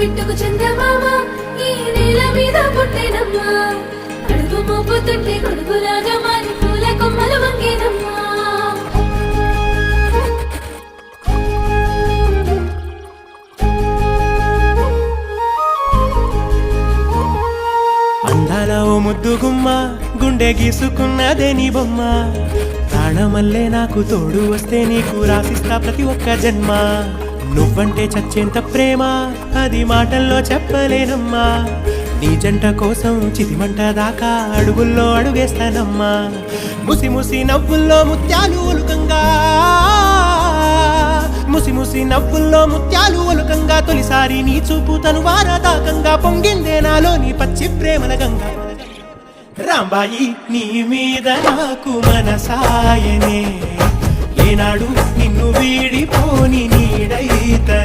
బిట్టుకు చందమామ ఈ నేల మీద పుట్టేనమ్మా అడుగు మోపుతుంటే గొడుగులాగా మారి పూల కొమ్మలు వంగేనమ్మా అందాల ఓ ముద్దు గుమ్మ గుండె గీసుకున్నదే నీ బొమ్మ ప్రాణమల్లే నాకు తోడు వస్తే నీకు రాసిస్తా ప్రతి ఒక్క జన్మ నువ్వంటే చచ్చేంత ప్రేమ అది మాటల్లో చెప్పలేనమ్మా నీ జంట కోసం చితిమంట దాకా అడుగుల్లో అడుగేస్తానమ్మా ముసి ముసి నవ్వుల్లో ముత్యాలు ఒలుకంగా ముసి ముసి నవ్వుల్లో ముత్యాలు ఒలుకంగా తొలిసారి నీ చూపు తను వారదాకంగా పొంగిందే నాలో నీ పచ్చి ప్రేమల గంగా రాంబాయి నీ మీద నాకు మనసాయనే ఏనాడు నిన్ను వీడిపోని నీడైతనే